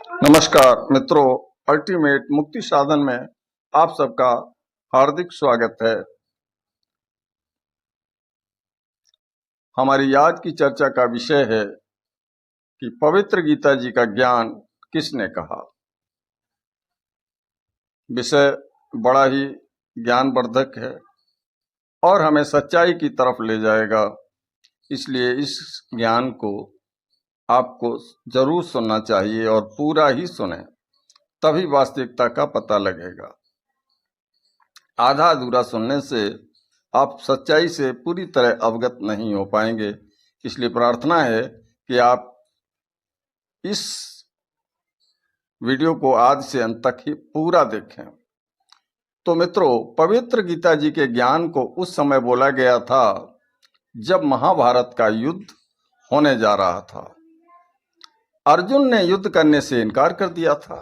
नमस्कार मित्रों, अल्टीमेट मुक्ति साधन में आप सबका हार्दिक स्वागत है। हमारी आज की चर्चा का विषय है कि पवित्र गीता जी का ज्ञान किसने कहा। विषय बड़ा ही ज्ञानवर्धक है और हमें सच्चाई की तरफ ले जाएगा, इसलिए इस ज्ञान को आपको जरूर सुनना चाहिए और पूरा ही सुने, तभी वास्तविकता का पता लगेगा। आधा अधूरा सुनने से आप सच्चाई से पूरी तरह अवगत नहीं हो पाएंगे। इसलिए प्रार्थना है कि आप इस वीडियो को आदि से अंत तक ही पूरा देखें। तो मित्रों, पवित्र गीता जी के ज्ञान को उस समय बोला गया था जब महाभारत का युद्ध होने जा रहा था। अर्जुन ने युद्ध करने से इनकार कर दिया था।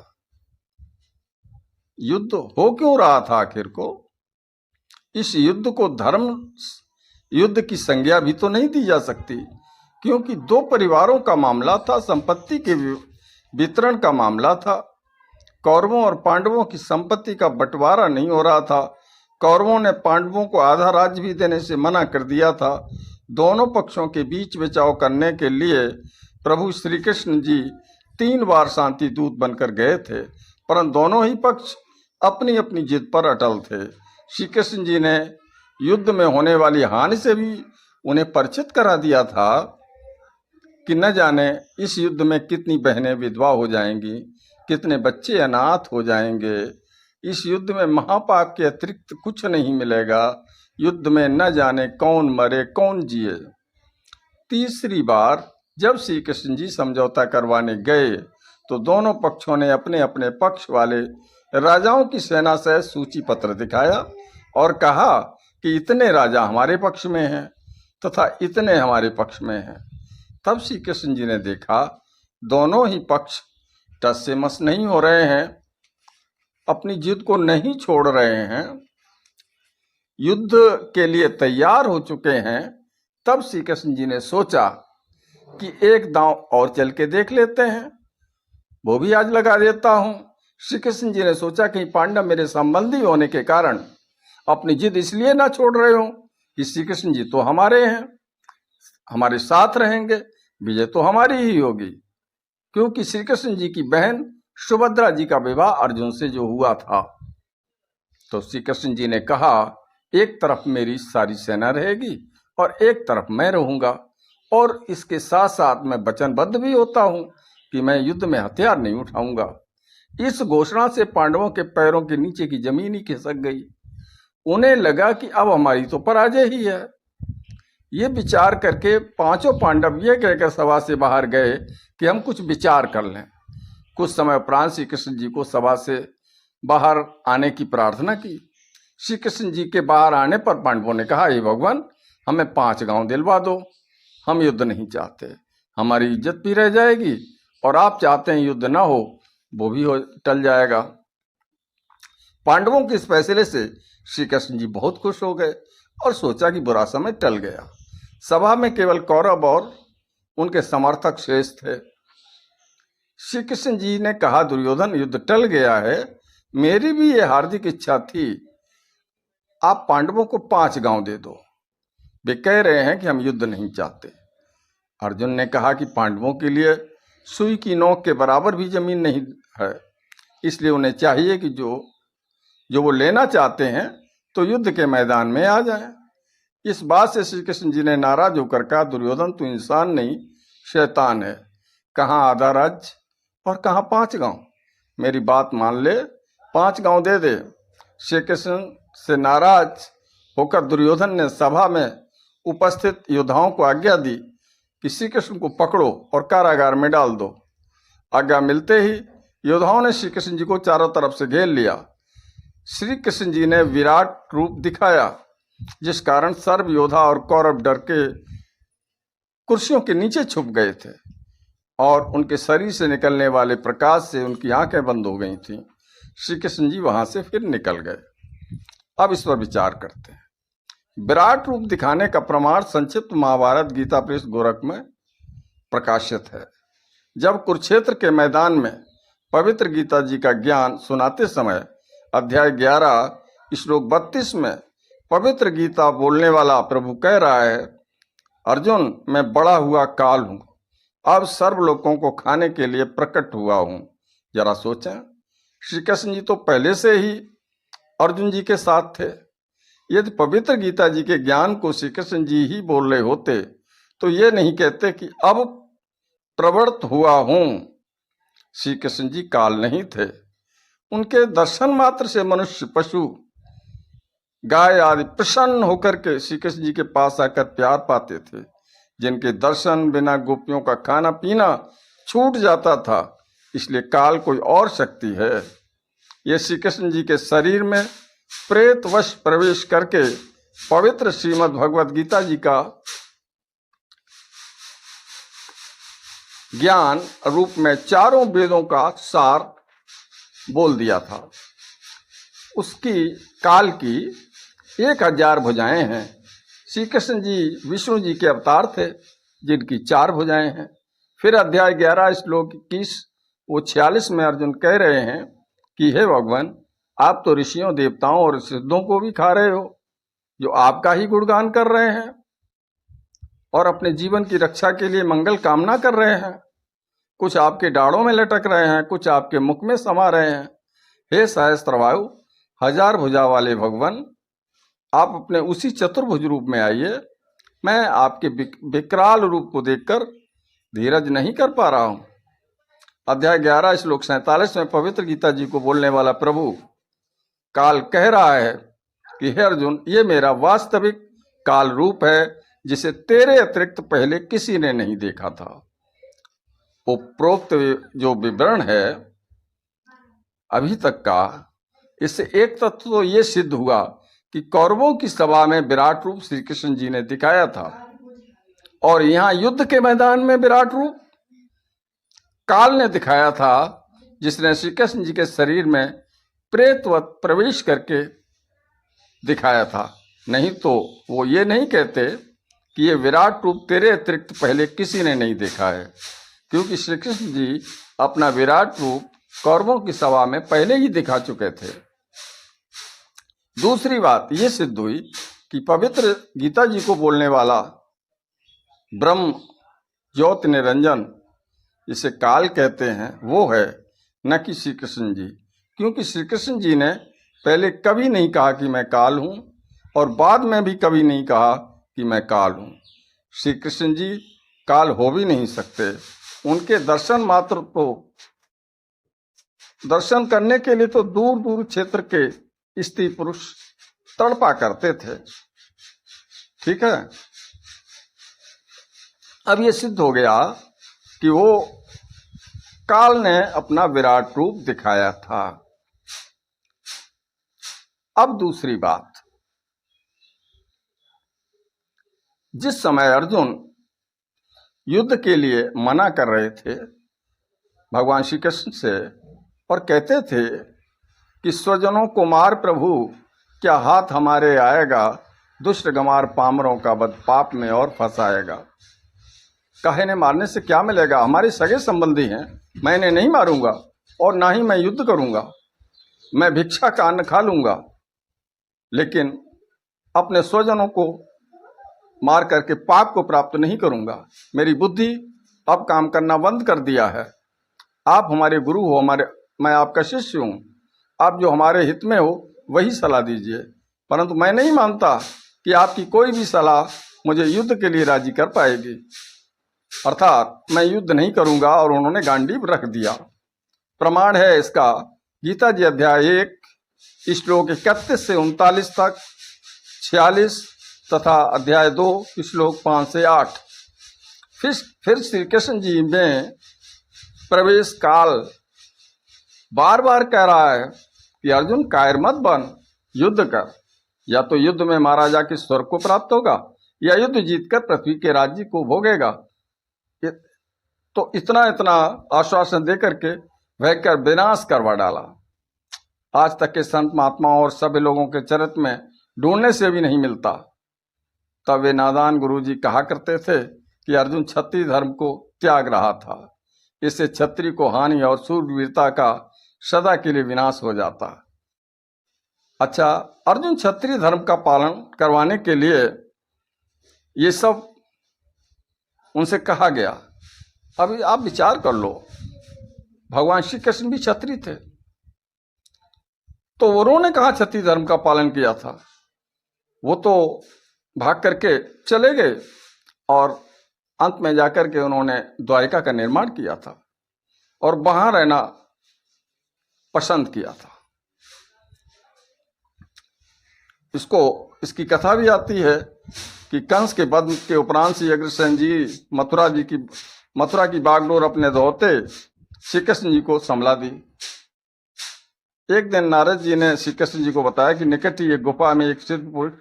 युद्ध हो क्यों रहा था आखिर को? इस युद्ध को धर्म युद्ध की संज्ञा भी तो नहीं दी जा सकती, क्योंकि दो परिवारों का मामला था, संपत्ति के वितरण का मामला था। कौरवों और पांडवों की संपत्ति का बंटवारा नहीं हो रहा था। कौरवों ने पांडवों को आधा राज्य भी देने से मना कर दिया था। दोनों पक्षों के बीच बचाव करने के लिए प्रभु श्री कृष्ण जी 3 बार शांति दूत बनकर गए थे, परंतु दोनों ही पक्ष अपनी अपनी जिद पर अटल थे। श्री कृष्ण जी ने युद्ध में होने वाली हानि से भी उन्हें परिचित करा दिया था कि न जाने इस युद्ध में कितनी बहनें विधवा हो जाएंगी, कितने बच्चे अनाथ हो जाएंगे। इस युद्ध में महापाप के अतिरिक्त कुछ नहीं मिलेगा। युद्ध में न जाने कौन मरे कौन जिए। तीसरी बार जब श्री कृष्ण जी समझौता करवाने गए तो दोनों पक्षों ने अपने अपने पक्ष वाले राजाओं की सेना से सूची पत्र दिखाया और कहा कि इतने राजा हमारे पक्ष में हैं तथा इतने हमारे पक्ष में हैं। तब श्री कृष्ण जी ने देखा दोनों ही पक्ष टस से मस नहीं हो रहे हैं, अपनी जिद को नहीं छोड़ रहे हैं, युद्ध के लिए तैयार हो चुके हैं। तब श्री कृष्ण जी ने सोचा कि एक दांव और चल के देख लेते हैं, वो भी आज लगा देता हूं। श्री कृष्ण जी ने सोचा कि पांडव मेरे संबंधी होने के कारण अपनी जिद इसलिए ना छोड़ रहे हो कि श्री कृष्ण जी तो हमारे हैं, हमारे साथ रहेंगे, विजय तो हमारी ही होगी। क्योंकि श्री कृष्ण जी की बहन सुभद्रा जी का विवाह अर्जुन से जो हुआ था, तो श्री कृष्ण जी ने कहा एक तरफ मेरी सारी सेना रहेगी और एक तरफ मैं रहूंगा, और इसके साथ साथ मैं वचनबद्ध भी होता हूं कि मैं युद्ध में हथियार नहीं उठाऊंगा। इस घोषणा से पांडवों के पैरों के नीचे की जमीन ही खिसक गई। उन्हें लगा कि अब हमारी तो पराजय ही है। ये विचार करके पांचों पांडव ये कहकर सभा से बाहर गए कि हम कुछ विचार कर लें। कुछ समय उपरांत श्री कृष्ण जी को सभा से बाहर आने की प्रार्थना की। श्री कृष्ण जी के बाहर आने पर पांडवों ने कहा, हे भगवान, हमें 5 गांव दिलवा दो, हम युद्ध नहीं चाहते, हमारी इज्जत भी रह जाएगी और आप चाहते हैं युद्ध ना हो, वो भी टल जाएगा। पांडवों के इस फैसले से श्री कृष्ण जी बहुत खुश हो गए और सोचा कि बुरा समय टल गया। सभा में केवल कौरव और उनके समर्थक शेष थे। श्री कृष्ण जी ने कहा, दुर्योधन, युद्ध टल गया है, मेरी भी ये हार्दिक इच्छा थी, आप पांडवों को 5 गांव दे दो, वे कह रहे हैं कि हम युद्ध नहीं चाहते। अर्जुन ने कहा कि पांडवों के लिए सुई की नोक के बराबर भी जमीन नहीं है, इसलिए उन्हें चाहिए कि जो वो लेना चाहते हैं तो युद्ध के मैदान में आ जाएं। इस बात से श्री कृष्ण जी ने नाराज होकर कहा, दुर्योधन, तू इंसान नहीं शैतान है, कहाँ आधा राज्य और कहाँ 5 गांव। मेरी बात मान ले, 5 गांव दे दे। श्री कृष्ण से नाराज होकर दुर्योधन ने सभा में उपस्थित योद्धाओं को आज्ञा दी कि श्री कृष्ण को पकड़ो और कारागार में डाल दो। आज्ञा मिलते ही योद्धाओं ने श्री कृष्ण जी को चारों तरफ से घेर लिया। श्री कृष्ण जी ने विराट रूप दिखाया, जिस कारण सर्व योद्धा और कौरव डर के कुर्सियों के नीचे छुप गए थे और उनके शरीर से निकलने वाले प्रकाश से उनकी आंखें बंद हो गई थीं। श्री कृष्ण जी वहां से फिर निकल गए। अब इस पर विचार करते हैं। विराट रूप दिखाने का प्रमाण संक्षिप्त महाभारत गीता प्रेस गोरख में प्रकाशित है। जब कुरुक्षेत्र के मैदान में पवित्र गीता जी का ज्ञान सुनाते समय अध्याय 11 श्लोक 32 में पवित्र गीता बोलने वाला प्रभु कह रहा है, अर्जुन मैं बड़ा हुआ काल हूं, अब सर्व लोगों को खाने के लिए प्रकट हुआ हूं। जरा सोचें, श्री कृष्ण जी तो पहले से ही अर्जुन जी के साथ थे। यदि पवित्र गीता जी के ज्ञान को श्री कृष्ण जी ही बोल रहे होते तो ये नहीं कहते कि अब प्रवृत्त हुआ हूं। श्री कृष्ण जी काल नहीं थे। उनके दर्शन मात्र से मनुष्य, पशु, गाय आदि प्रसन्न होकर के श्री कृष्ण जी के पास आकर प्यार पाते थे। जिनके दर्शन बिना गोपियों का खाना पीना छूट जाता था। इसलिए काल कोई और शक्ति है। ये श्री कृष्ण जी के शरीर में प्रेतवश प्रवेश करके पवित्र श्रीमद् भगवद गीता जी का ज्ञान रूप में चारों वेदों का सार बोल दिया था। उसकी काल की 1000 भुजाएं हैं। श्री कृष्ण जी विष्णु जी के अवतार थे जिनकी 4 भुजाएं हैं। फिर अध्याय 11 श्लोक 21 वो 46 में अर्जुन कह रहे हैं कि हे भगवान, आप तो ऋषियों, देवताओं और सिद्धों को भी खा रहे हो, जो आपका ही गुणगान कर रहे हैं और अपने जीवन की रक्षा के लिए मंगल कामना कर रहे हैं। कुछ आपके डाढ़ों में लटक रहे हैं, कुछ आपके मुख में समा रहे हैं। हे सहस्त्रवायु, 1000 भुजा वाले भगवान, आप अपने उसी चतुर्भुज रूप में आइए। मैं आपके विकराल रूप को देखकर धीरज नहीं कर पा रहा हूं। अध्याय 11 श्लोक 47 में पवित्र गीता जी को बोलने वाला प्रभु काल कह रहा है कि हे अर्जुन, ये मेरा वास्तविक काल रूप है जिसे तेरे अतिरिक्त पहले किसी ने नहीं देखा था। उपरोक्त जो विवरण है अभी तक का, इससे एक तत्व तो ये सिद्ध हुआ कि कौरवों की सभा में विराट रूप श्री कृष्ण जी ने दिखाया था और यहाँ युद्ध के मैदान में विराट रूप काल ने दिखाया था, जिसने श्री कृष्ण जी के शरीर में प्रेतवत प्रवेश करके दिखाया था। नहीं तो वो ये नहीं कहते कि ये विराट रूप तेरे अतिरिक्त पहले किसी ने नहीं देखा है, क्योंकि श्री कृष्ण जी अपना विराट रूप कौरवों की सभा में पहले ही दिखा चुके थे। दूसरी बात ये सिद्ध हुई कि पवित्र गीता जी को बोलने वाला ब्रह्म ज्योति निरंजन, जिसे काल कहते हैं, वो है, न कि श्री कृष्ण जी। क्योंकि श्री कृष्ण जी ने पहले कभी नहीं कहा कि मैं काल हूं और बाद में भी कभी नहीं कहा कि मैं काल हूं। श्री कृष्ण जी काल हो भी नहीं सकते। उनके दर्शन मात्र तो दर्शन करने के लिए तो दूर दूर क्षेत्र के स्त्री पुरुष तड़पा करते थे। ठीक है, अब ये सिद्ध हो गया कि वो काल ने अपना विराट रूप दिखाया था। अब दूसरी बात, जिस समय अर्जुन युद्ध के लिए मना कर रहे थे भगवान श्री कृष्ण से और कहते थे कि स्वजनों को मार प्रभु, क्या हाथ हमारे आएगा, दुष्ट गमार पामरों का बद पाप में और फंसाएगा। काहे ने मारने से क्या मिलेगा, हमारे सगे संबंधी हैं, मैं इन्हें नहीं मारूंगा और ना ही मैं युद्ध करूंगा। मैं भिक्षा का अन्न खा लूंगा, लेकिन अपने स्वजनों को मार करके पाप को प्राप्त नहीं करूंगा। मेरी बुद्धि अब काम करना बंद कर दिया है। आप हमारे गुरु हो, मैं आपका शिष्य हूं। आप जो हमारे हित में हो वही सलाह दीजिए, परंतु मैं नहीं मानता कि आपकी कोई भी सलाह मुझे युद्ध के लिए राजी कर पाएगी। अर्थात मैं युद्ध नहीं करूंगा और उन्होंने गांडीव रख दिया। प्रमाण है इसका गीता जी अध्याय 1 श्लोक 31 से 39 तक, 46 तथा अध्याय 2 श्लोक 5 से 8। फिर श्री कृष्ण जी में प्रवेश काल बार बार कह रहा है कि अर्जुन कायर मत बन, युद्ध कर। या तो युद्ध में महाराजा के स्वर्ग को प्राप्त होगा या युद्ध जीतकर पृथ्वी के राज्य को भोगेगा। तो इतना आश्वासन देकर के भयंकर विनाश करवा डाला। आज तक के संत महात्माओं और सभी लोगों के चरित्र में ढूंढने से भी नहीं मिलता। तब वे नादान गुरुजी कहा करते थे कि अर्जुन क्षत्रिय धर्म को त्याग रहा था, इससे क्षत्रिय को हानि और शूरवीरता का सदा के लिए विनाश हो जाता। अच्छा, अर्जुन क्षत्रिय धर्म का पालन करवाने के लिए ये सब उनसे कहा गया। अभी आप विचार कर लो, भगवान श्री कृष्ण भी क्षत्रिय थे, तो उन्होंने कहा क्षत्रिय धर्म का पालन किया था? वो तो भाग करके चले गए और अंत में जाकर के उन्होंने द्वारिका का निर्माण किया था और वहां रहना पसंद किया था। इसकी कथा भी आती है कि कंस के वध के उपरांत श्री अग्रसेन जी मथुरा की बागडोर अपने धोते श्री कृष्ण जी को संभला दी। एक दिन नारद जी ने श्री कृष्ण जी को बताया कि निकट ही एक गुफा में एक सिद्ध पुरुष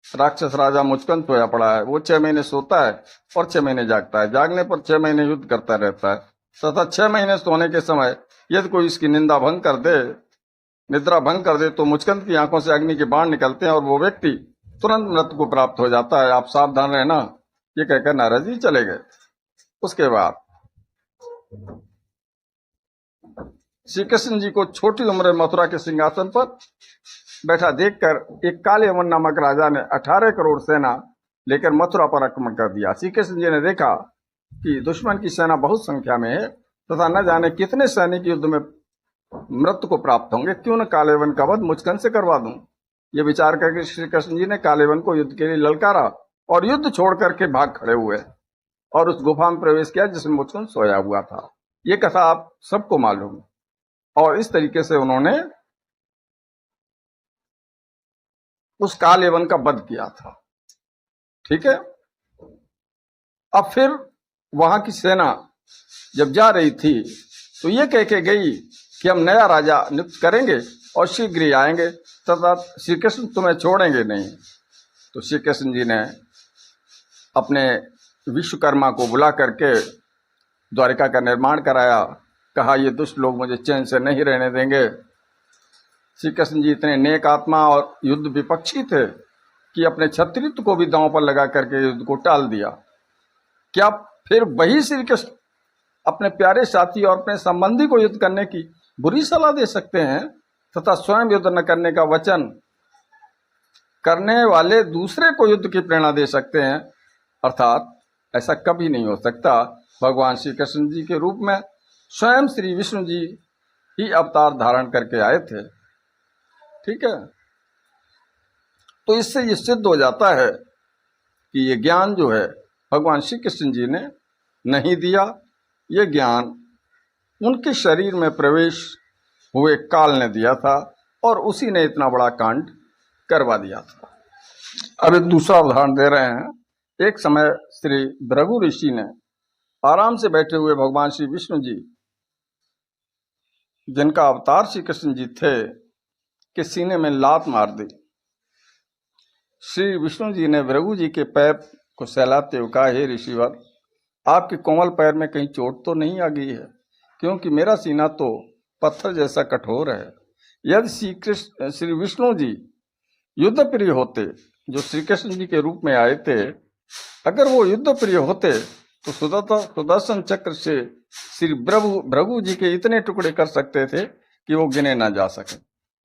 राक्षस राजा मुचकंद सोया पड़ा है। वो 6 महीने सोता है और 6 महीने जागता है। जागने पर 6 महीने युद्ध करता रहता है तथा 6 महीने सोने के समय यदि कोई इसकी निद्रा भंग कर दे तो मुचकंद की आंखों से अग्नि के बाण निकलते हैं और वो व्यक्ति तुरंत मृत्यु को प्राप्त हो जाता है। आप सावधान रहना। ये कहकर नारद जी चले गए। उसके बाद श्री कृष्ण जी को छोटी उम्र में मथुरा के सिंहासन पर बैठा देखकर एक कालेवन नामक राजा ने 18 करोड़ सेना लेकर मथुरा पर आक्रमण कर दिया। श्री कृष्ण जी ने देखा कि दुश्मन की सेना बहुत संख्या में है तथा न जाने कितने सैनिक युद्ध में मृत्यु को प्राप्त होंगे, क्यों न कालेवन का वध मुचकंद से करवा दूं। ये विचार करके श्री कृष्ण जी ने कालेवन को युद्ध के लिए ललकारा और युद्ध छोड़ करके भाग खड़े हुए और उस गुफा में प्रवेश किया जिसमें मुचकंद सोया हुआ था। ये कथा आप सबको मालूम। और इस तरीके से उन्होंने उस कालेवन का वध किया था। ठीक है। अब फिर वहां की सेना जब जा रही थी तो ये कह के गई कि हम नया राजा नियुक्त करेंगे और शीघ्र ही आएंगे तथा श्री कृष्ण तुम्हें छोड़ेंगे नहीं। तो श्री कृष्ण जी ने अपने विश्वकर्मा को बुला करके द्वारिका का निर्माण कराया। कहा ये दुष्ट लोग मुझे चैन से नहीं रहने देंगे। श्री कृष्ण जी इतने नेक आत्मा और युद्ध विपक्षी थे कि अपने क्षत्रित्व को भी दांव पर लगा करके युद्ध को टाल दिया। क्या फिर वही श्री कृष्ण अपने प्यारे साथी और अपने संबंधी को युद्ध करने की बुरी सलाह दे सकते हैं तथा स्वयं युद्ध न करने का वचन करने वाले दूसरे को युद्ध की प्रेरणा दे सकते हैं? अर्थात ऐसा कभी नहीं हो सकता। भगवान श्री कृष्ण जी के रूप में स्वयं श्री विष्णु जी ही अवतार धारण करके आए थे। ठीक है। तो इससे ये सिद्ध हो जाता है कि ये ज्ञान जो है भगवान श्री कृष्ण जी ने नहीं दिया। ये ज्ञान उनके शरीर में प्रवेश हुए काल ने दिया था और उसी ने इतना बड़ा कांड करवा दिया था। अब एक दूसरा उदाहरण दे रहे हैं। एक समय श्री भृगु ऋषि ने आराम से बैठे हुए भगवान श्री विष्णु जी, जिनका अवतार श्री कृष्ण जी थे, के सीने में लात मार दी। श्री विष्णु जी ने भृगु जी के पैर को सहलाते हुए कहा, हे ऋषिवर, आपके कोमल पैर में कहीं चोट तो नहीं आ गई है? क्योंकि मेरा सीना तो पत्थर जैसा कठोर है। यदि श्री विष्णु जी युद्ध प्रिय होते, जो श्री कृष्ण जी के रूप में आए थे, अगर वो युद्ध प्रिय होते तो सुदर्शन चक्र से श्री भृगु जी के इतने टुकड़े कर सकते थे कि वो गिने ना जा सके।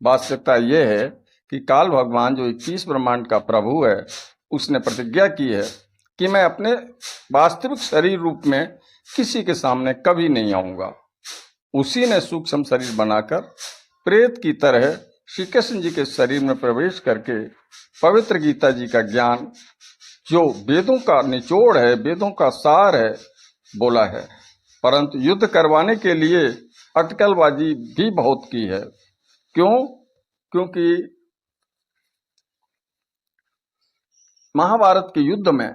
वास्तविकता ये है कि काल भगवान जो 21 ब्रह्मांड का प्रभु है, उसने प्रतिज्ञा की है कि मैं अपने वास्तविक शरीर रूप में किसी के सामने कभी नहीं आऊंगा। उसी ने सूक्ष्म शरीर बनाकर प्रेत की तरह श्री कृष्ण जी के शरीर में प्रवेश करके पवित्र गीता जी का ज्ञान, जो वेदों का निचोड़ है, वेदों का सार है, बोला है। परंतु युद्ध करवाने के लिए अटकलबाजी भी बहुत की है। क्यों? क्योंकि महाभारत के युद्ध में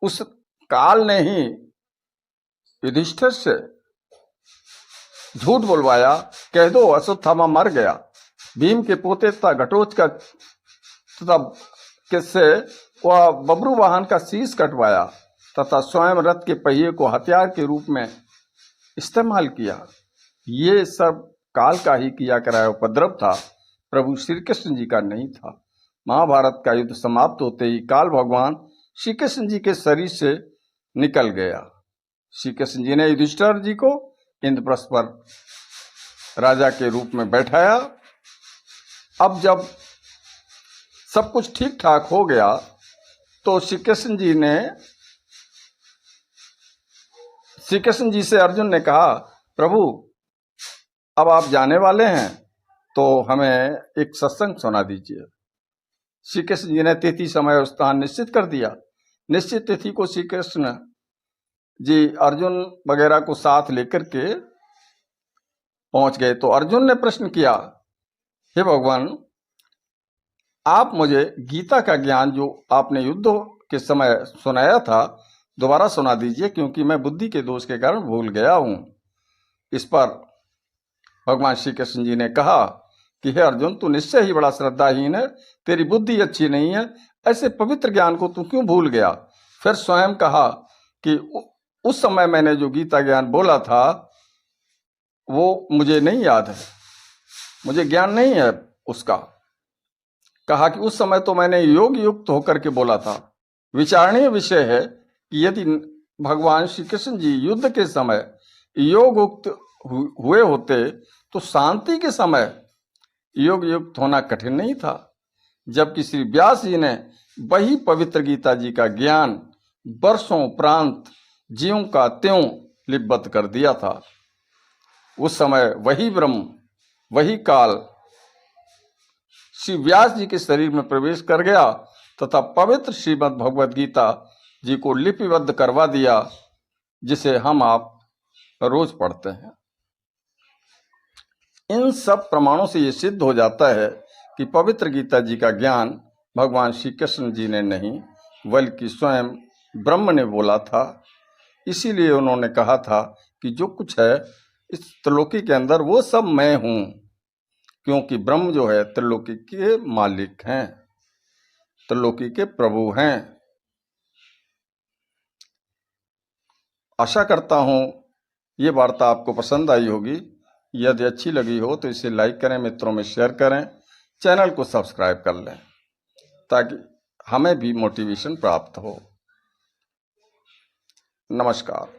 उस काल ने ही युधिष्ठिर से झूठ बुलवाया, कह दो अश्वत्थामा मर गया। भीम के पोते तथा घटोत्कच किससे वह बब्रू वाहन का शीश कटवाया तथा स्वयं रथ के पहिए को हथियार के रूप में इस्तेमाल किया। ये सब काल का ही किया कराया उपद्रव था, प्रभु श्री कृष्ण जी का नहीं था। महाभारत का युद्ध समाप्त होते ही काल भगवान श्री कृष्ण जी के शरीर से निकल गया श्री कृष्ण जी ने युधिष्ठिर जी को इंद्रप्रस्थ पर राजा के रूप में बैठाया। अब जब सब कुछ ठीक ठाक हो गया तो श्री कृष्ण जी से अर्जुन ने कहा, प्रभु अब आप जाने वाले हैं तो हमें एक सत्संग सुना दीजिए। श्री कृष्ण जी ने तिथि समय और स्थान निश्चित कर दिया। निश्चित तिथि को श्री कृष्ण जी अर्जुन वगैरह को साथ लेकर के पहुंच गए। तो अर्जुन ने प्रश्न किया, हे भगवान, आप मुझे गीता का ज्ञान जो आपने युद्ध के समय सुनाया था दोबारा सुना दीजिए, क्योंकि मैं बुद्धि के दोष के कारण भूल गया हूं। इस पर भगवान श्री कृष्ण जी ने कहा कि हे अर्जुन, तू निश्चय ही बड़ा श्रद्धाहीन है, तेरी बुद्धि अच्छी नहीं है, ऐसे पवित्र ज्ञान को तू क्यों भूल गया। फिर स्वयं कहा कि उस समय मैंने जो गीता ज्ञान बोला था वो मुझे नहीं याद है, मुझे ज्ञान नहीं है उसका। कहा कि उस समय तो मैंने योग युक्त होकर के बोला था। विचारणीय विषय है कि यदि भगवान श्री कृष्ण जी युद्ध के समय योग युक्त हुए होते तो शांति के समय योग युक्त होना कठिन नहीं था। जबकि श्री व्यास जी ने वही पवित्र गीता जी का ज्ञान वर्षों उपरांत ज्यों का त्यों लिपिबद्ध कर दिया था। उस समय वही ब्रह्म, वही काल श्री व्यास जी के शरीर में प्रवेश कर गया तथा पवित्र श्रीमद् भगवद गीता जी को लिपिबद्ध करवा दिया, जिसे हम आप रोज पढ़ते हैं। इन सब प्रमाणों से ये सिद्ध हो जाता है कि पवित्र गीता जी का ज्ञान भगवान श्री कृष्ण जी ने नहीं बल्कि स्वयं ब्रह्म ने बोला था। इसीलिए उन्होंने कहा था कि जो कुछ है इस त्रिलोकी के अंदर वो सब मैं हूं, क्योंकि ब्रह्म जो है त्रिलोकी के मालिक हैं, त्रिलोकी के प्रभु हैं। आशा करता हूं ये वार्ता आपको पसंद आई होगी। यदि अच्छी लगी हो तो इसे लाइक करें, मित्रों में शेयर करें, चैनल को सब्सक्राइब कर लें ताकि हमें भी मोटिवेशन प्राप्त हो। नमस्कार।